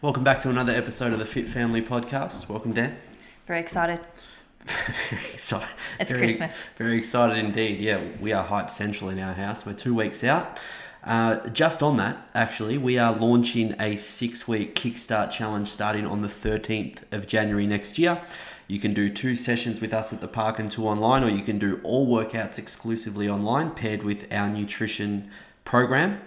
Welcome back to another episode of the Fit Family Podcast. Welcome, Dan. Very excited. Very excited. It's Christmas. Very excited indeed. Yeah, we are hype central in our house. We're 2 weeks out. Just on that, actually, we are launching a 6-week Kickstart Challenge starting on the 13th of January next year. You can do 2 sessions with us at the park and 2 online, or you can do all workouts exclusively online, paired with our nutrition program.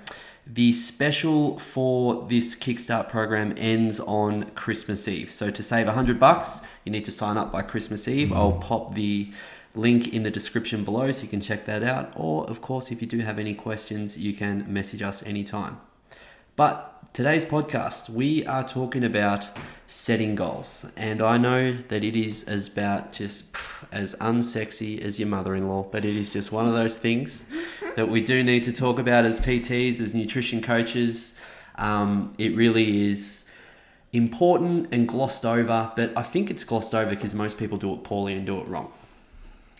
The special for this Kickstart program ends on Christmas Eve. So to save $100, you need to sign up by Christmas Eve. I'll pop the link in the description below so you can check that out. Or, of course, if you do have any questions, you can message us anytime. But today's podcast, we are talking about setting goals. And I know that it is about just as unsexy as your mother-in-law, but it is just one of those things that we do need to talk about as PTs, as nutrition coaches. It really is important and glossed over, but I think it's glossed over because most people do it poorly and do it wrong.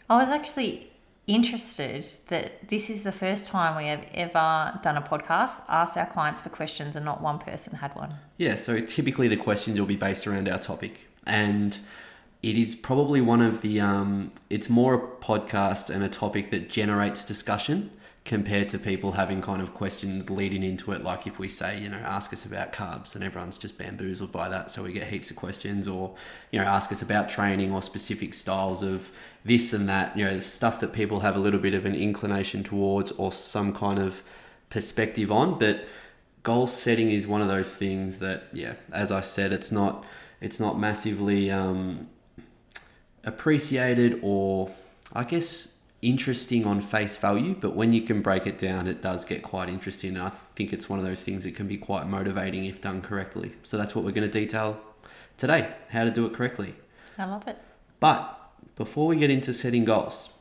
I was actually interested that this is the first time we have ever done a podcast, asked our clients for questions, and not one person had one. Yeah, so typically the questions will be based around our topic, and it is probably one of the, it's more a podcast and a topic that generates discussion compared to people having kind of questions leading into it. Like if we say, ask us about carbs, and everyone's just bamboozled by that. So we get heaps of questions, or, ask us about training or specific styles of this and that, the stuff that people have a little bit of an inclination towards or some kind of perspective on. But goal setting is one of those things that, as I said, it's not massively appreciated or, I guess, interesting on face value, but when you can break it down, it does get quite interesting. And I think it's one of those things that can be quite motivating if done correctly. So that's what we're going to detail today, how to do it correctly. I love it. But before we get into setting goals,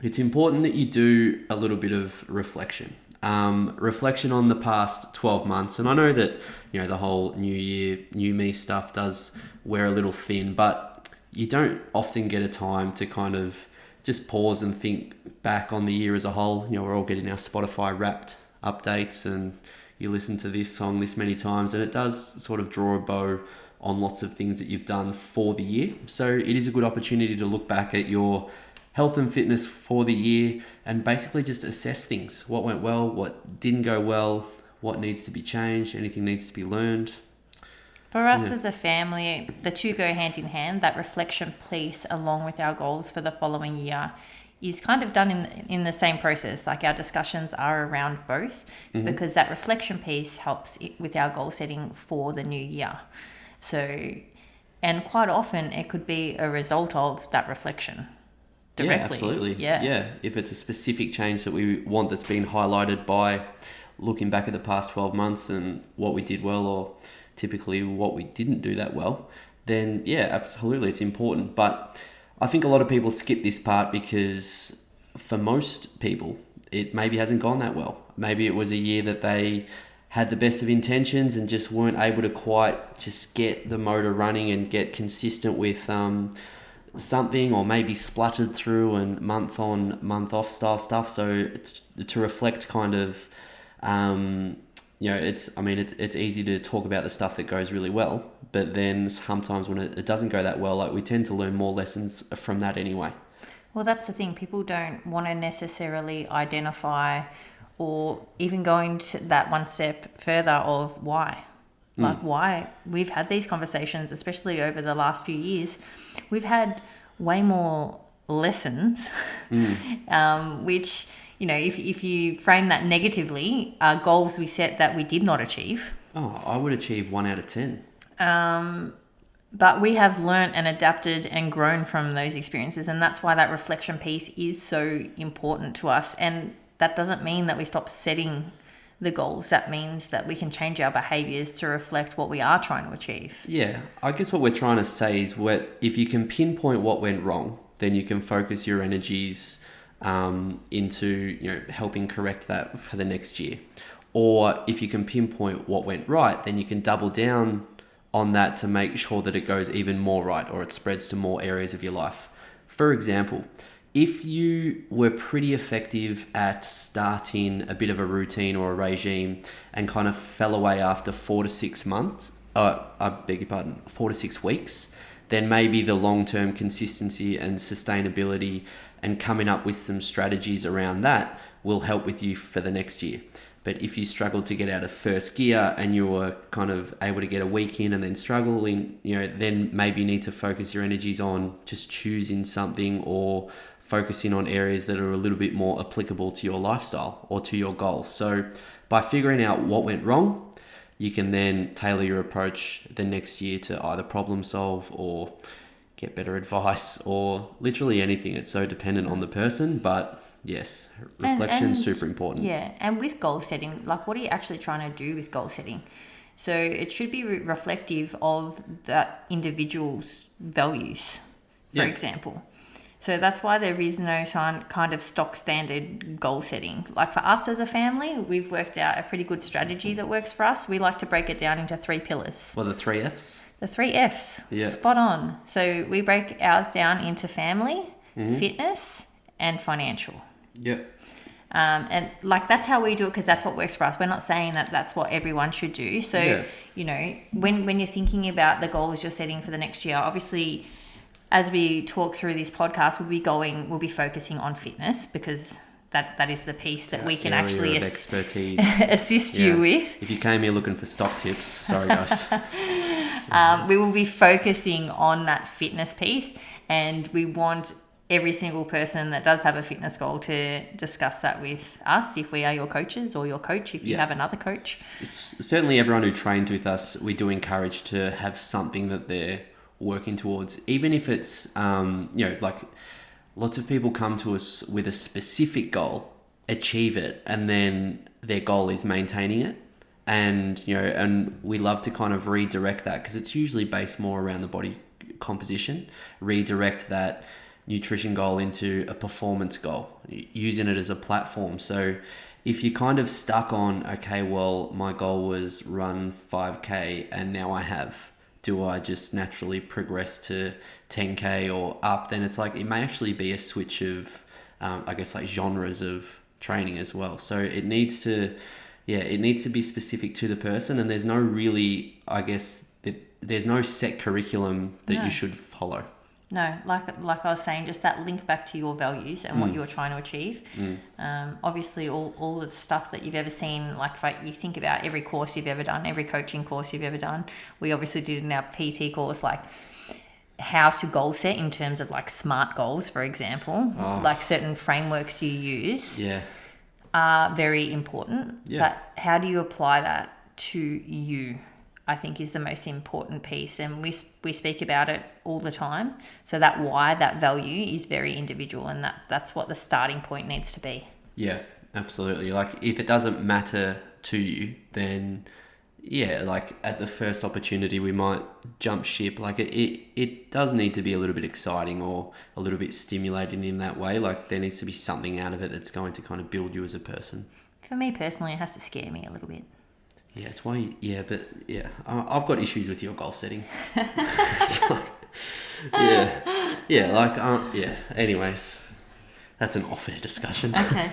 it's important that you do a little bit of reflection. Reflection on the past 12 months. And I know that, the whole new year, new me stuff does wear a little thin, but you don't often get a time to kind of just pause and think back on the year as a whole. We're all getting our Spotify Wrapped updates, and you listen to this song this many times, and it does sort of draw a bow on lots of things that you've done for the year. So it is a good opportunity to look back at your health and fitness for the year and basically just assess things. What went well, what didn't go well, what needs to be changed, anything needs to be learned. For us as a family, the two go hand in hand. That reflection piece, along with our goals for the following year, is kind of done in the same process. Like our discussions are around both, because that reflection piece helps with our goal setting for the new year. So, and quite often it could be a result of that reflection directly. Yeah, absolutely. Yeah. If it's a specific change that we want that's been highlighted by looking back at the past 12 months and what we did well, or typically what we didn't do that well, then absolutely, it's important. But I think a lot of people skip this part because for most people, it maybe hasn't gone that well. Maybe it was a year that they had the best of intentions and just weren't able to quite just get the motor running and get consistent with something, or maybe spluttered through and month on, month off style stuff. So to reflect kind of, it's easy to talk about the stuff that goes really well, but then sometimes when it doesn't go that well, like we tend to learn more lessons from that anyway. Well, that's the thing. People don't want to necessarily identify or even going to that one step further of why. Like why we've had these conversations, especially over the last few years, we've had way more lessons, which, if you frame that negatively, goals we set that we did not achieve. Oh, I would achieve 1 out of 10. But we have learnt and adapted and grown from those experiences. And that's why that reflection piece is so important to us. And that doesn't mean that we stop setting the goals. That means that we can change our behaviors to reflect what we are trying to achieve. Yeah, I guess what we're trying to say is if you can pinpoint what went wrong, then you can focus your energies into helping correct that for the next year. Or if you can pinpoint what went right, then you can double down on that to make sure that it goes even more right, or it spreads to more areas of your life. For example, if you were pretty effective at starting a bit of a routine or a regime and kind of fell away after 4 to 6 months, I beg your pardon, 4 to 6 weeks, then maybe the long-term consistency and sustainability and coming up with some strategies around that will help with you for the next year. But if you struggle to get out of first gear and you were kind of able to get a week in and then struggling, then maybe you need to focus your energies on just choosing something or focusing on areas that are a little bit more applicable to your lifestyle or to your goals. So by figuring out what went wrong, you can then tailor your approach the next year to either problem solve or get better advice or literally anything. It's so dependent on the person, but yes, reflection's super important. Yeah, and with goal setting, like what are you actually trying to do with goal setting? So it should be reflective of that individual's values, for example. So that's why there is no kind of stock standard goal setting. Like for us as a family, we've worked out a pretty good strategy that works for us. We like to break it down into 3 pillars. Well, the 3 Fs? The 3 Fs. Yeah. Spot on. So we break ours down into family, fitness, and financial. Yep. And like that's how we do it because that's what works for us. We're not saying that that's what everyone should do. So, when you're thinking about the goals you're setting for the next year, obviously, as we talk through this podcast, we'll be focusing on fitness because that is the piece that we can actually expertise assist you with. If you came here looking for stock tips, sorry guys. We will be focusing on that fitness piece, and we want every single person that does have a fitness goal to discuss that with us if we are your coaches or your coach if you have another coach. Certainly everyone who trains with us, we do encourage to have something that they're working towards, even if it's like lots of people come to us with a specific goal, achieve it, and then their goal is maintaining it. And and we love to kind of redirect that because it's usually based more around the body composition, redirect that nutrition goal into a performance goal, using it as a platform. So if you're kind of stuck on, okay, well, my goal was run 5K and now I have, do I just naturally progress to 10K or up? Then it's like, it may actually be a switch of, like genres of training as well. So it needs to be specific to the person, and there's no really, there's no set curriculum that you should follow. No, like I was saying, just that link back to your values and what you're trying to achieve. Obviously, all the stuff that you've ever seen, like if you think about every course you've ever done, every coaching course you've ever done, we obviously did in our PT course, like how to goal set in terms of like SMART goals, for example, like certain frameworks you use are very important. But how do you apply that to you? I think is the most important piece, and we speak about it all the time. So that why, that value is very individual, and that's what the starting point needs to be. Yeah, absolutely. Like if it doesn't matter to you, then like at the first opportunity we might jump ship. Like it does need to be a little bit exciting or a little bit stimulating in that way. Like there needs to be something out of it that's going to kind of build you as a person. For me personally, it has to scare me a little bit. Yeah, it's why. I've got issues with your goal setting. So, Anyways, that's an off-air discussion. Okay.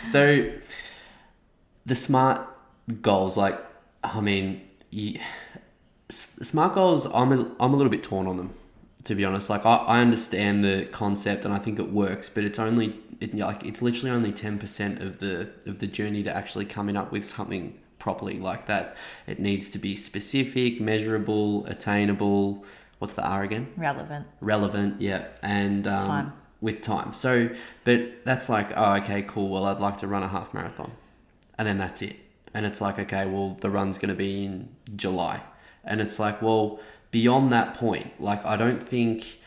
So the SMART goals, SMART goals, I'm a little bit torn on them, to be honest. Like I understand the concept and I think it works, but it's literally only 10% of the journey to actually coming up with something properly like that. It needs to be specific, measurable, attainable. What's the R again? Relevant, yeah. And time. With time. So, but that's like, oh, okay, cool. Well, I'd like to run a half marathon. And then that's it. And it's like, okay, well, the run's going to be in July. And it's like, well, beyond that point, like, I don't think...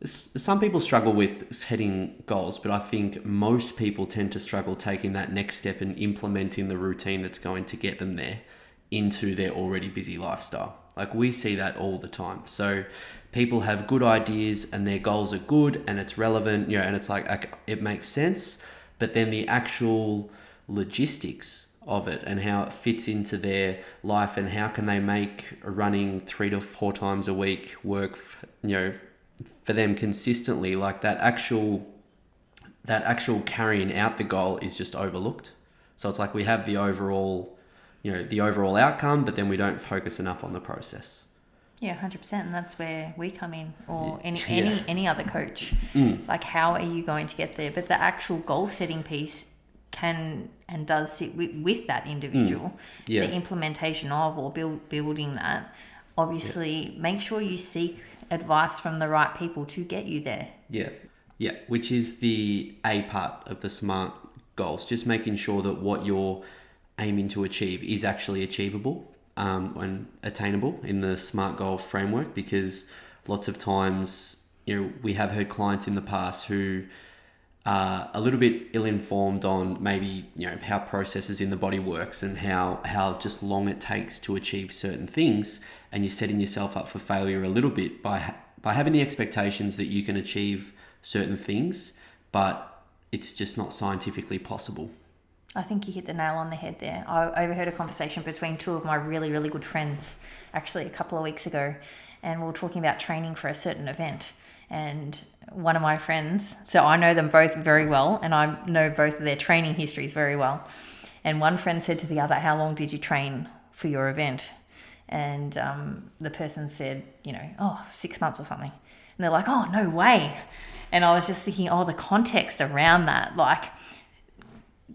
Some people struggle with setting goals, but I think most people tend to struggle taking that next step and implementing the routine that's going to get them there into their already busy lifestyle. Like we see that all the time. So people have good ideas and their goals are good and it's relevant, and it's like it makes sense, but then the actual logistics of it and how it fits into their life and how can they make running 3 to 4 times a week work, for them consistently, like that actual carrying out the goal is just overlooked. So it's like we have the overall the overall outcome, but then we don't focus enough on the process. Yeah, 100%. And that's where we come in, or any Yeah. any other coach. Like, how are you going to get there? But the actual goal setting piece can and does sit with that individual. Yeah. The implementation of, or building that. Obviously, make sure you seek advice from the right people to get you there. Yeah, which is the A part of the SMART goals. Just making sure that what you're aiming to achieve is actually achievable and attainable in the SMART goal framework, because lots of times, we have heard clients in the past who are a little bit ill-informed on maybe, how processes in the body works and how just long it takes to achieve certain things. And you're setting yourself up for failure a little bit by having the expectations that you can achieve certain things, but it's just not scientifically possible. I think you hit the nail on the head there. I overheard a conversation between two of my really, really good friends, actually a couple of weeks ago, and we were talking about training for a certain event. And one of my friends, so I know them both very well, and I know both of their training histories very well. And one friend said to the other, "How long did you train for your event?" And the person said, 6 months or something. And they're like, "Oh, no way." And I was just thinking, the context around that, like,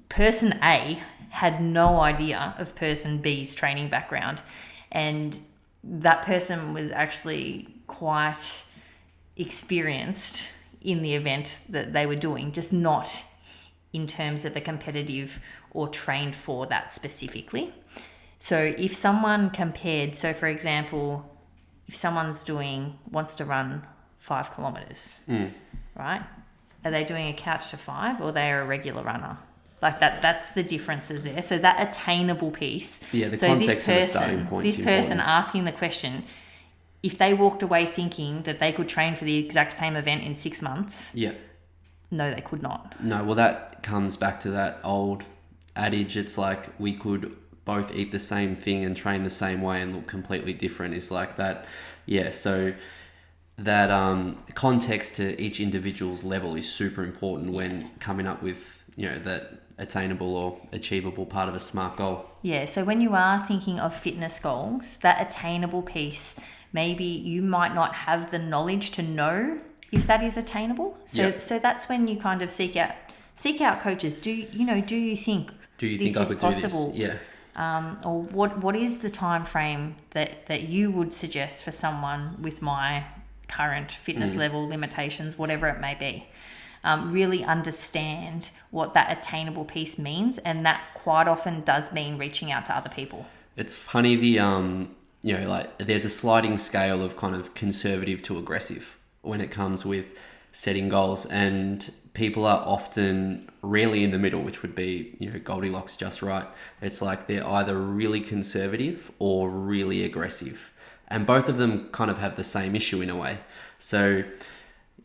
person A had no idea of person B's training background, and that person was actually quite experienced in the event that they were doing, just not in terms of a competitive or trained for that specifically. So if someone compared, so for example, if someone's wants to run 5 kilometers, right? Are they doing a couch to 5, or they are a regular runner? Like that's the differences there. So that attainable piece. Yeah, the context of the starting point. This person asking the question, if they walked away thinking that they could train for the exact same event in 6 months, no, they could not. No, well, that comes back to that old adage. It's like we could both eat the same thing and train the same way and look completely different. It's like that. Yeah, so that context to each individual's level is super important when coming up with, that attainable or achievable part of a SMART goal. Yeah, so when you are thinking of fitness goals, that attainable piece, maybe you might not have the knowledge to know if that is attainable. So that's when you kind of seek out coaches. Do you think I could possible? do this? Yeah. Or what is the time frame that you would suggest for someone with my current fitness level, limitations, whatever it may be? Really understand what that attainable piece means, and that quite often does mean reaching out to other people. It's funny, there's a sliding scale of kind of conservative to aggressive when it comes with setting goals, and people are often rarely in the middle, which would be, Goldilocks just right. It's like they're either really conservative or really aggressive, and both of them kind of have the same issue in a way. So,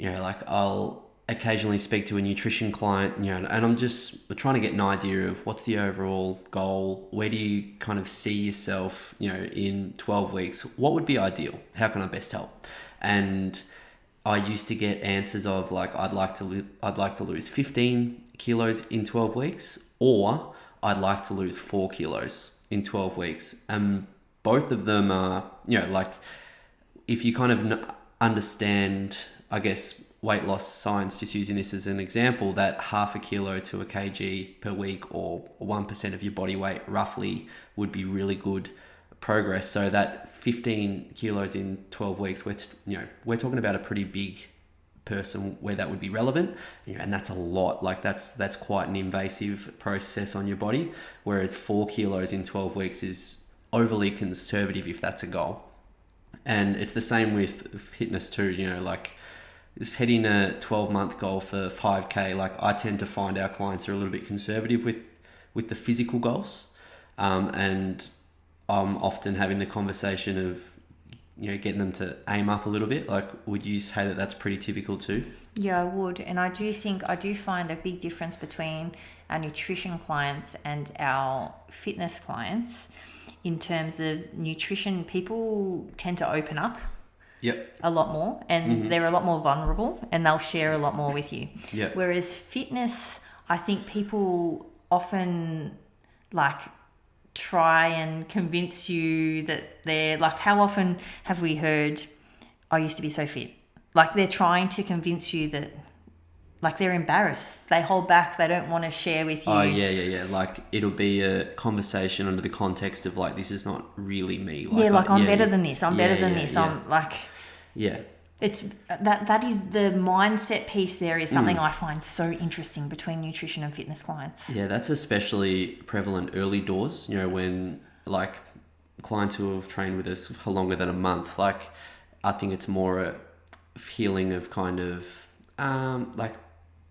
I'll occasionally speak to a nutrition client, and I'm just trying to get an idea of what's the overall goal. Where do you kind of see yourself, in 12 weeks? What would be ideal? How can I best help? And I used to get answers of like, I'd like to lose 15 kilos in 12 weeks, or I'd like to lose 4 kilos in 12 weeks. And both of them are, if you kind of understand, I guess, weight loss science, just using this as an example, that half a kilo to a kg per week, or 1% of your body weight roughly, would be really good progress. So that 15 kilos in 12 weeks, we're talking about a pretty big person where that would be relevant, and that's a lot. Like that's quite an invasive process on your body, whereas 4 kilos in 12 weeks is overly conservative if that's a goal. And it's the same with fitness too, setting a 12-month goal for 5K. Like, I tend to find our clients are a little bit conservative with the physical goals, and I'm often having the conversation of getting them to aim up a little bit. Like, would you say that that's pretty typical too? Yeah, I would. And I do find a big difference between our nutrition clients and our fitness clients. In terms of nutrition, people tend to open up a lot more, and they're a lot more vulnerable, and they'll share a lot more with you. Whereas fitness, I think people often try and convince you that they're like, how often have we heard, I used to be so fit? Like they're trying to convince you that, like they're embarrassed. They hold back. They don't want to share with you. Oh, yeah. Like it'll be a conversation under the context of like, this is not really me. Like, I'm better than this. I'm better than this. Yeah. I'm like... Yeah. It's that is the mindset piece there is something I find so interesting between nutrition and fitness clients. Yeah, that's especially prevalent early doors, when like clients who have trained with us for longer than a month, like I think it's more a feeling of kind of like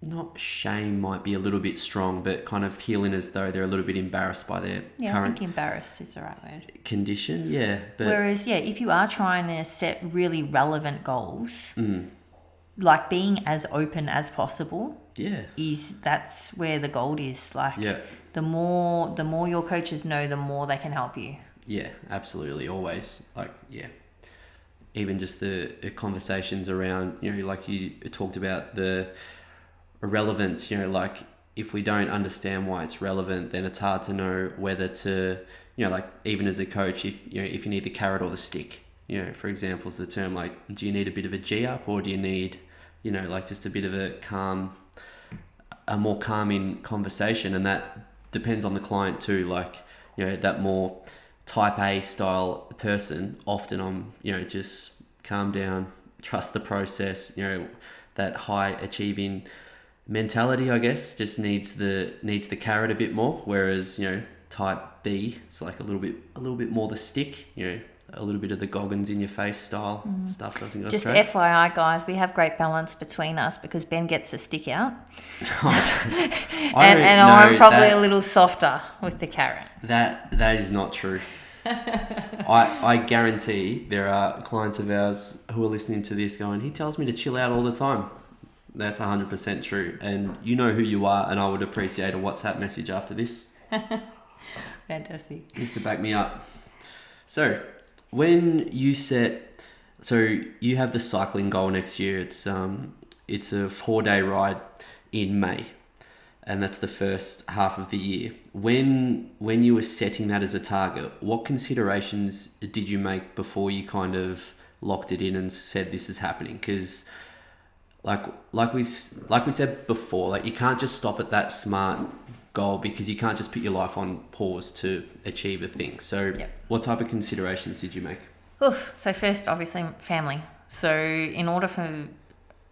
not shame might be a little bit strong, but kind of feeling as though they're a little bit embarrassed by their current I think embarrassed is the right word. condition. Yeah. But whereas, if you are trying to set really relevant goals, like being as open as possible, that's where the gold is. Like the more your coaches know, the more they can help you. Yeah, absolutely. Always. Like, even just the conversations around, like you talked about the relevance, like if we don't understand why it's relevant, then it's hard to know whether to, like even as a coach, if you need the carrot or the stick, for example, is the term, like, do you need a bit of a G up or do you need, like just a bit of a more calming conversation? And that depends on the client too. Like, that more type A style person, often I'm, just calm down, trust the process, that high achieving mentality, I guess, just needs the carrot a bit more, whereas type B, it's like a little bit more the stick, a little bit of the Goggins in your face style stuff doesn't go just straight. FYI, guys, we have great balance between us because Ben gets the stick out, and I'm probably a little softer with the carrot. That is not true. I guarantee there are clients of ours who are listening to this going, he tells me to chill out all the time. That's 100% true. And you know who you are, and I would appreciate a WhatsApp message after this. Fantastic. Just to back me up. So, when you you have the cycling goal next year. It's a 4-day ride in May, and that's the first half of the year. When you were setting that as a target, what considerations did you make before you kind of locked it in and said this is happening? Because like we said before, like you can't just stop at that SMART goal because you can't just put your life on pause to achieve a thing. So what type of considerations did you make? So first, obviously, family. So in order for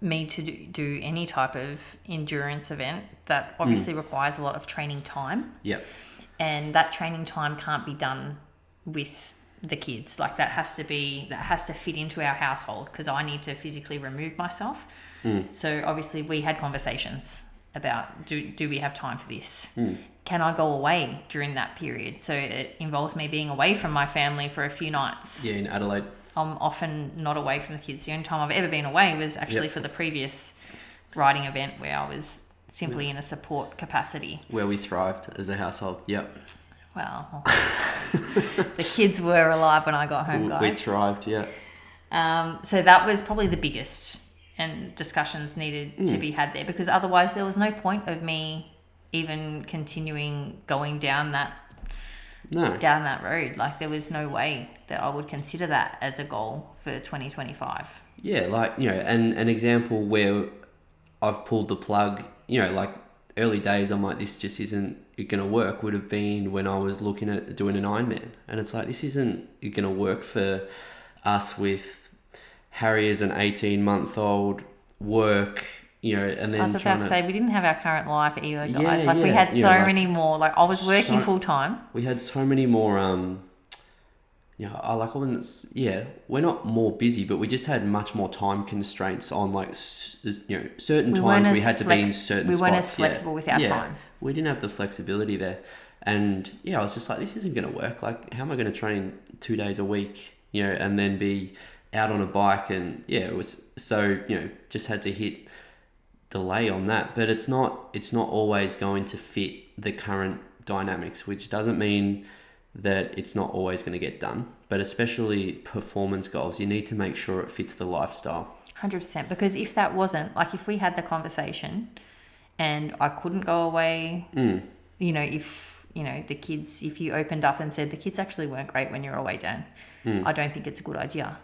me to do any type of endurance event, that obviously requires a lot of training time. Yep. And that training time can't be done with the kids. Like that has to fit into our household because I need to physically remove myself. So obviously we had conversations about do we have time for this? Can I go away during that period? So it involves me being away from my family for a few nights. Yeah, in Adelaide. I'm often not away from the kids. The only time I've ever been away was actually for the previous riding event where I was simply in a support capacity. Where we thrived as a household. Yep. Well, the kids were alive when I got home, guys. We thrived, yeah. So that was probably the biggest, and discussions needed to be had there because otherwise there was no point of me even continuing going down that road. Like there was no way that I would consider that as a goal for 2025. Yeah, like, and an example where I've pulled the plug, like early days I'm like, this just isn't going to work, would have been when I was looking at doing an Ironman. And it's like, this isn't going to work for us with Harry as an 18-month-old, work, and then I was about to say, we didn't have our current life either, guys. Yeah, we had so many more, like I was working full time. We had so many more, we're not more busy, but we just had much more time constraints on like, certain times we had to be in certain spots. We weren't as flexible with our time. We didn't have the flexibility there. And I was just like, this isn't going to work. Like, how am I going to train 2 days a week, and then be out on a bike? And it was so, just had to hit delay on that. But it's not always going to fit the current dynamics, which doesn't mean that it's not always going to get done. But especially performance goals, you need to make sure it fits the lifestyle. 100%. Because if that wasn't, like if we had the conversation and I couldn't go away, if the kids, if you opened up and said the kids actually weren't great when you're away, Dan, I don't think it's a good idea.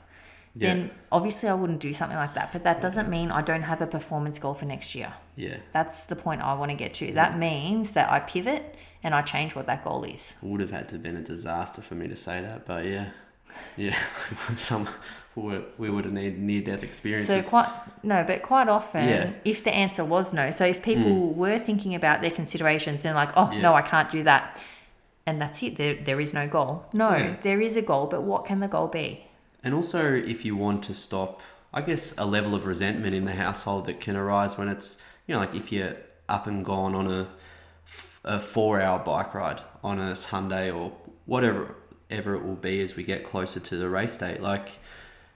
Yeah. Then obviously I wouldn't do something like that. But that doesn't mean I don't have a performance goal for next year. Yeah. That's the point I want to get to. That means that I pivot and I change what that goal is. It would have had to have been a disaster for me to say that, but yeah. We would have needed near-death experiences. But quite often, if the answer was no, so if people were thinking about their considerations and like, no, I can't do that, and that's it, there is no goal. No, there is a goal, but what can the goal be? And also, if you want to stop, I guess, a level of resentment in the household that can arise when it's, like if you're up and gone on a 4-hour bike ride on a Sunday or whatever it will be as we get closer to the race date. Like,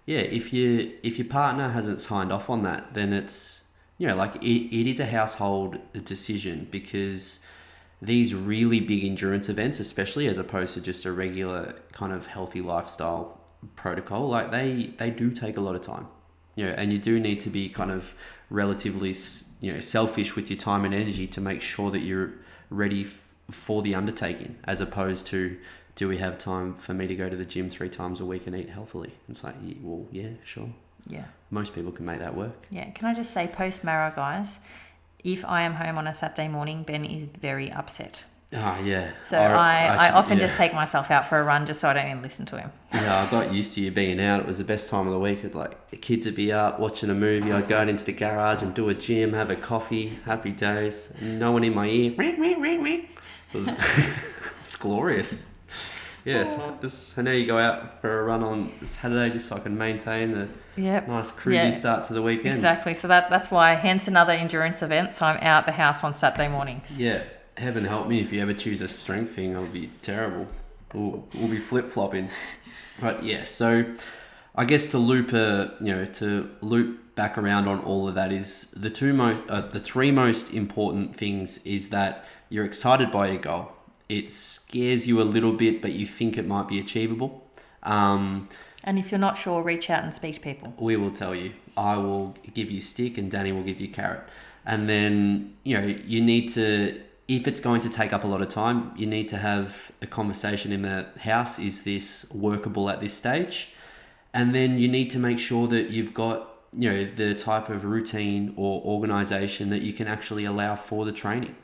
if your partner hasn't signed off on that, then it's, it is a household decision, because these really big endurance events, especially as opposed to just a regular kind of healthy lifestyle protocol, like they do take a lot of time, and you do need to be kind of relatively, selfish with your time and energy to make sure that you're ready for the undertaking, as opposed to, do we have time for me to go to the gym 3 times a week and eat healthily? It's like, well, yeah, sure. Yeah. Most people can make that work. Yeah. Can I just say, post-Mara, guys, if I am home on a Saturday morning, Ben is very upset. Oh, yeah. So I often just take myself out for a run just so I don't even listen to him. Yeah, I got used to you being out. It was the best time of the week. The kids would be up watching a movie. I'd go out into the garage and do a gym, have a coffee, happy days. No one in my ear. It's glorious. Yes, I know you go out for a run on Saturday just so I can maintain the nice cruisy start to the weekend. Exactly. So that's why, hence another endurance event. So I'm out the house on Saturday mornings. Yeah. Heaven help me if you ever choose a strength thing. It'll be terrible. We'll be flip-flopping. But yeah, so I guess to loop back around on all of that is the 3 most important things is that you're excited by your goal. It scares you a little bit, but you think it might be achievable. And if you're not sure, reach out and speak to people. We will tell you. I will give you stick and Danny will give you carrot. And then, you need to, if it's going to take up a lot of time, you need to have a conversation in the house. Is this workable at this stage? And then you need to make sure that you've got, the type of routine or organization that you can actually allow for the training.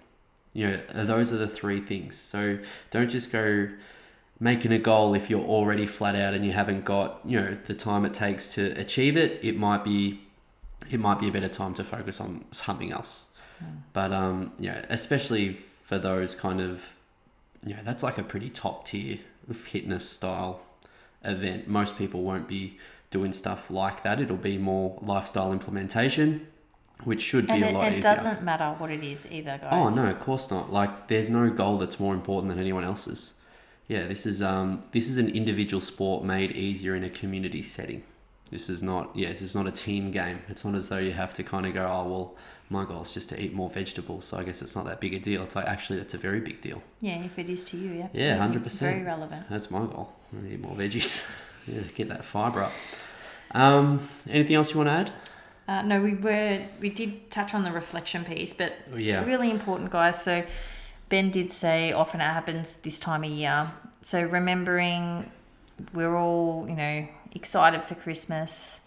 Those are the 3 things. So don't just go making a goal if you're already flat out and you haven't got, the time it takes to achieve it. It might be a better time to focus on something else. But especially for those kind of, that's like a pretty top tier fitness style event. Most people won't be doing stuff like that. It'll be more lifestyle implementation, which should be a lot easier. It doesn't matter what it is either, guys. Oh no, of course not. Like, there's no goal that's more important than anyone else's. Yeah, this is an individual sport made easier in a community setting. This is not a team game. It's not as though you have to kind of go, oh, well, my goal is just to eat more vegetables, so I guess it's not that big a deal. It's like, actually, that's a very big deal. Yeah, if it is to you, absolutely. Yeah, 100%. Very relevant. That's my goal. I eat more veggies. Yeah, get that fibre up. Anything else you want to add? No, we did touch on the reflection piece, but really important, guys. So Ben did say often it happens this time of year. So remembering we're all, excited for Christmas.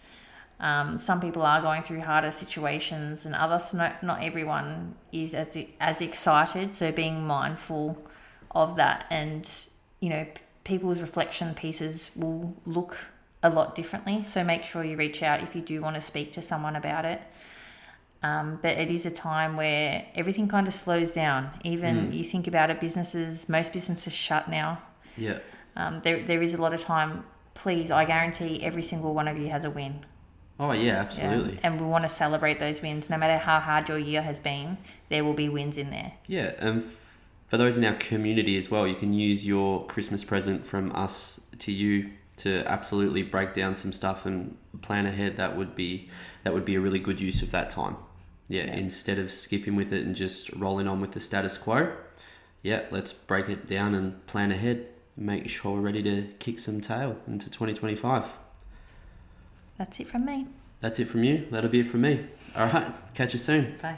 Some people are going through harder situations and others, not everyone is as excited. So being mindful of that, and, people's reflection pieces will look a lot differently. So make sure you reach out if you do want to speak to someone about it. But it is a time where everything kind of slows down. Even you think about it, most businesses shut now. Yeah. There is a lot of time. Please, I guarantee every single one of you has a win. Oh yeah, absolutely. Yeah. And we want to celebrate those wins. No matter how hard your year has been, there will be wins in there. Yeah, and for those in our community as well, you can use your Christmas present from us to you to absolutely break down some stuff and plan ahead. That would be a really good use of that time. Yeah, instead of skipping with it and just rolling on with the status quo. Yeah, let's break it down and plan ahead. Make sure we're ready to kick some tail into 2025. That's it from me. That's it from you. That'll be it from me. All right. Catch you soon. Bye.